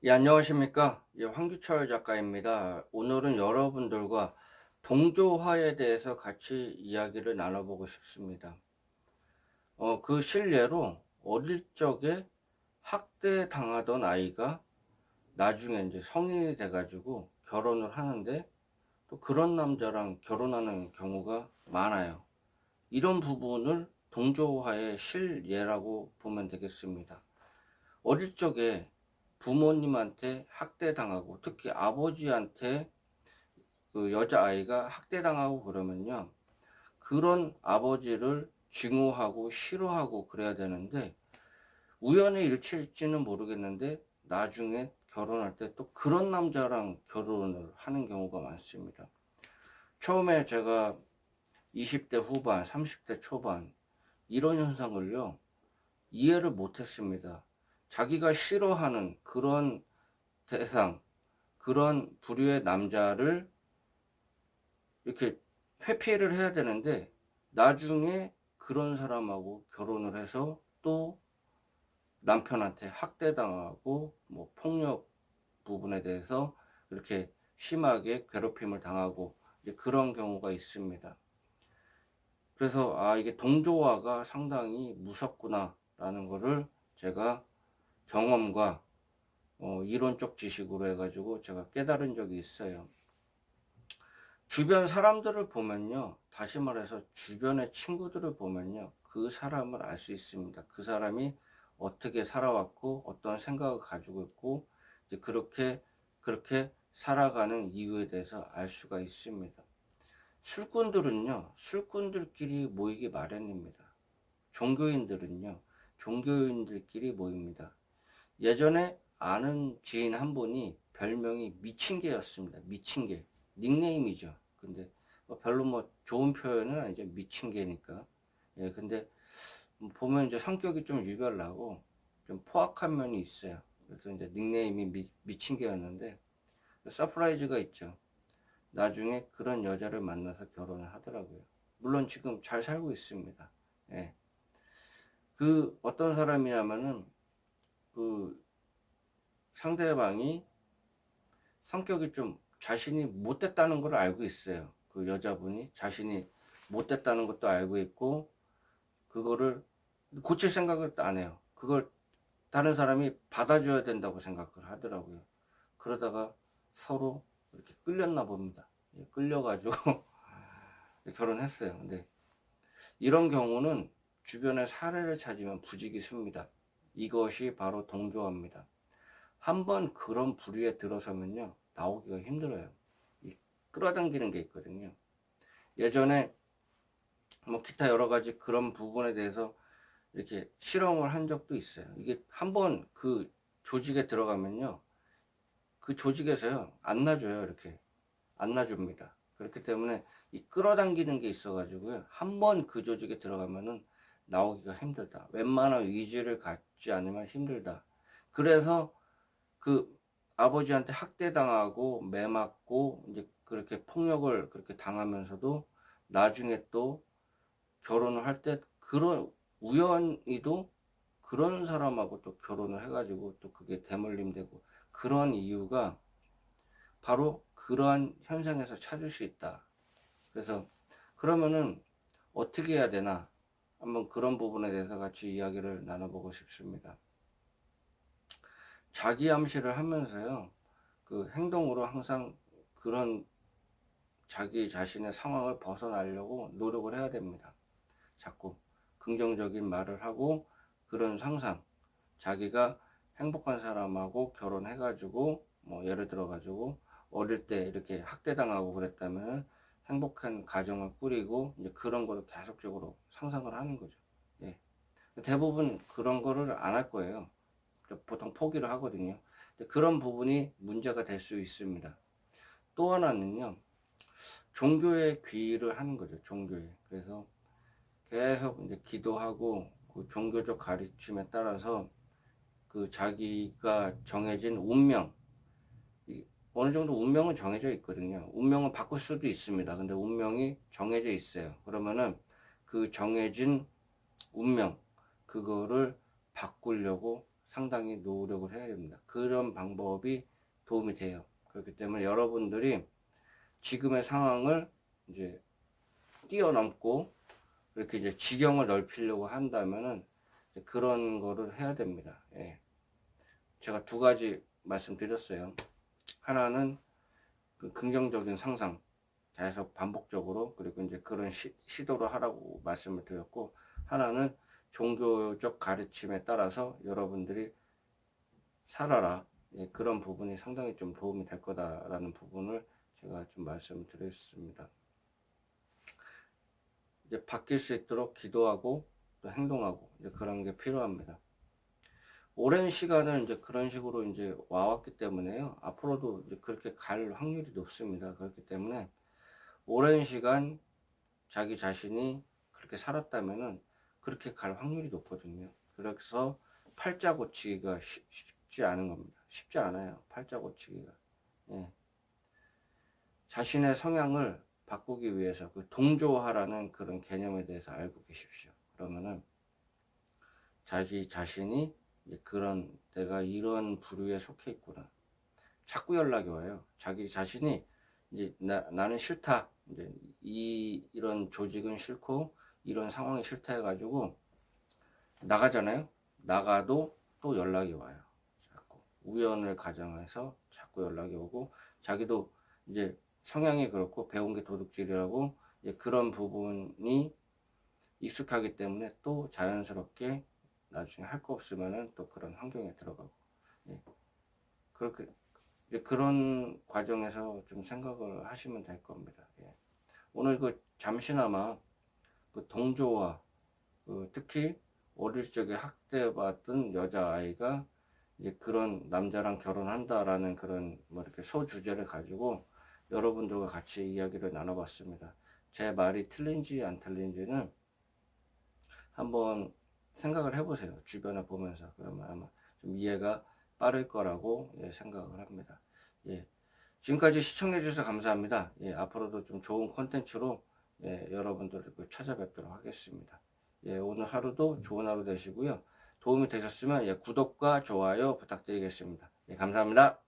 예, 안녕하십니까? 예, 황규철 작가입니다. 오늘은 여러분들과 동조화에 대해서 같이 이야기를 나눠보고 싶습니다. 그 실례로 어릴 적에 학대당하던 아이가 나중에 이제 성인이 돼가지고 결혼을 하는데 또 그런 남자랑 결혼하는 경우가 많아요. 이런 부분을 동조화의 실예라고 보면 되겠습니다. 어릴 적에 부모님한테 학대당하고 특히 아버지한테 그 여자아이가 학대당하고 그러면요. 그런 아버지를 증오하고 싫어하고 그래야 되는데 우연히 일치일지는 모르겠는데 나중에 결혼할 때 또 그런 남자랑 결혼을 하는 경우가 많습니다. 처음에 제가 20대 후반, 30대 초반 이런 현상을요. 이해를 못했습니다. 자기가 싫어하는 그런 대상, 그런 부류의 남자를 이렇게 회피를 해야 되는데 나중에 그런 사람하고 결혼을 해서 또 남편한테 학대당하고 뭐 폭력 부분에 대해서 이렇게 심하게 괴롭힘을 당하고 이제 그런 경우가 있습니다. 그래서 이게 동조화가 상당히 무섭구나라는 거를 제가 경험과 이론적 지식으로 해가지고 제가 깨달은 적이 있어요. 주변 사람들을 보면요. 다시 말해서 주변의 친구들을 보면요. 그 사람을 알 수 있습니다. 그 사람이 어떻게 살아왔고 어떤 생각을 가지고 있고 이제 그렇게 살아가는 이유에 대해서 알 수가 있습니다. 술꾼들은요. 술꾼들끼리 모이기 마련입니다. 종교인들은요. 종교인들끼리 모입니다. 예전에 아는 지인 한 분이 별명이 미친개였습니다. 미친개. 닉네임이죠. 근데 별로 뭐 좋은 표현은 아니죠. 미친개니까. 예, 근데 보면 이제 성격이 좀 유별나고 좀 포악한 면이 있어요. 그래서 이제 닉네임이 미친개였는데 서프라이즈가 있죠. 나중에 그런 여자를 만나서 결혼을 하더라고요. 물론 지금 잘 살고 있습니다. 예. 그 어떤 사람이냐면은 그 상대방이 성격이 좀 자신이 못됐다는 걸 알고 있어요. 그 여자분이 자신이 못됐다는 것도 알고 있고 그거를 고칠 생각을 안 해요. 그걸 다른 사람이 받아줘야 된다고 생각을 하더라고요. 그러다가 서로 이렇게 끌렸나 봅니다. 예, 끌려가지고 결혼했어요. 근데 이런 경우는 주변의 사례를 찾으면 부지기수입니다. 이것이 바로 동조화입니다. 한번 그런 부류에 들어서면요. 나오기가 힘들어요. 이 끌어당기는 게 있거든요. 예전에 뭐 기타 여러 가지 그런 부분에 대해서 이렇게 실험을 한 적도 있어요. 이게 한번 그 조직에 들어가면요. 그 조직에서요. 안 놔줘요. 이렇게. 안 놔줍니다. 그렇기 때문에 이 끌어당기는 게 있어가지고요. 한번 그 조직에 들어가면은 나오기가 힘들다. 웬만한 의지를 갖지 않으면 힘들다. 그래서 그 아버지한테 학대당하고 매 맞고 이제 그렇게 폭력을 그렇게 당하면서도 나중에 또 결혼을 할 때 그런 우연히도 그런 사람하고 또 결혼을 해가지고 또 그게 대물림 되고 그런 이유가 바로 그러한 현상에서 찾을 수 있다. 그래서 그러면은 어떻게 해야 되나 한번 그런 부분에 대해서 같이 이야기를 나눠보고 싶습니다. 자기 암시를 하면서요. 그 행동으로 항상 그런 자기 자신의 상황을 벗어나려고 노력을 해야 됩니다. 자꾸 긍정적인 말을 하고 그런 상상, 자기가 행복한 사람하고 결혼해가지고 뭐 예를 들어가지고 어릴 때 이렇게 학대당하고 그랬다면 행복한 가정을 꾸리고 이제 그런 거를 계속적으로 상상을 하는 거죠. 예. 대부분 그런 거를 안 할 거예요. 보통 포기를 하거든요. 그런 부분이 문제가 될 수 있습니다. 또 하나는요, 종교에 귀의를 하는 거죠, 종교에. 그래서 계속 이제 기도하고 그 종교적 가르침에 따라서 그 자기가 정해진 운명, 어느 정도 운명은 정해져 있거든요. 운명은 바꿀 수도 있습니다. 근데 운명이 정해져 있어요. 그러면은 그 정해진 운명, 그거를 바꾸려고 상당히 노력을 해야 됩니다. 그런 방법이 도움이 돼요. 그렇기 때문에 여러분들이 지금의 상황을 이제 뛰어넘고 이렇게 이제 지경을 넓히려고 한다면은 그런 거를 해야 됩니다. 예. 제가 두 가지 말씀드렸어요. 하나는 그 긍정적인 상상, 계속 반복적으로, 그리고 이제 그런 시도를 하라고 말씀을 드렸고, 하나는 종교적 가르침에 따라서 여러분들이 살아라. 예, 그런 부분이 상당히 좀 도움이 될 거다라는 부분을 제가 좀 말씀을 드렸습니다. 이제 바뀔 수 있도록 기도하고 또 행동하고 이제 그런 게 필요합니다. 오랜 시간을 이제 그런 식으로 이제 와왔기 때문에요. 앞으로도 이제 그렇게 갈 확률이 높습니다. 그렇기 때문에 오랜 시간 자기 자신이 그렇게 살았다면은 그렇게 갈 확률이 높거든요. 그래서 팔자 고치기가 쉽지 않은 겁니다. 쉽지 않아요. 팔자 고치기가. 예. 자신의 성향을 바꾸기 위해서 그 동조화라는 그런 개념에 대해서 알고 계십시오. 그러면은 자기 자신이 이제 그런 내가 이런 부류에 속해 있구나. 자꾸 연락이 와요. 자기 자신이 이제 나는 싫다. 이제 이런 조직은 싫고 이런 상황이 싫다 해가지고 나가잖아요. 나가도 또 연락이 와요. 자꾸 우연을 가정해서 자꾸 연락이 오고 자기도 이제 성향이 그렇고 배운 게 도둑질이라고 이제 그런 부분이 익숙하기 때문에 또 자연스럽게 나중에 할 거 없으면은 또 그런 환경에 들어가고 예. 그렇게 이제 그런 과정에서 좀 생각을 하시면 될 겁니다. 예. 오늘 그 잠시나마 그 동조와 그 특히 어릴 적에 학대받은 여자아이가 이제 그런 남자랑 결혼한다라는 그런 뭐 이렇게 소주제를 가지고 여러분들과 같이 이야기를 나눠봤습니다. 제 말이 틀린지 안 틀린지는 한번 생각을 해보세요. 주변에 보면서. 그러면 아마 좀 이해가 빠를 거라고 예, 생각을 합니다. 예. 지금까지 시청해 주셔서 감사합니다. 예, 앞으로도 좀 좋은 콘텐츠로 예, 여러분들을 찾아뵙도록 하겠습니다. 예, 오늘 하루도 좋은 하루 되시고요. 도움이 되셨으면 예, 구독과 좋아요 부탁드리겠습니다. 예, 감사합니다.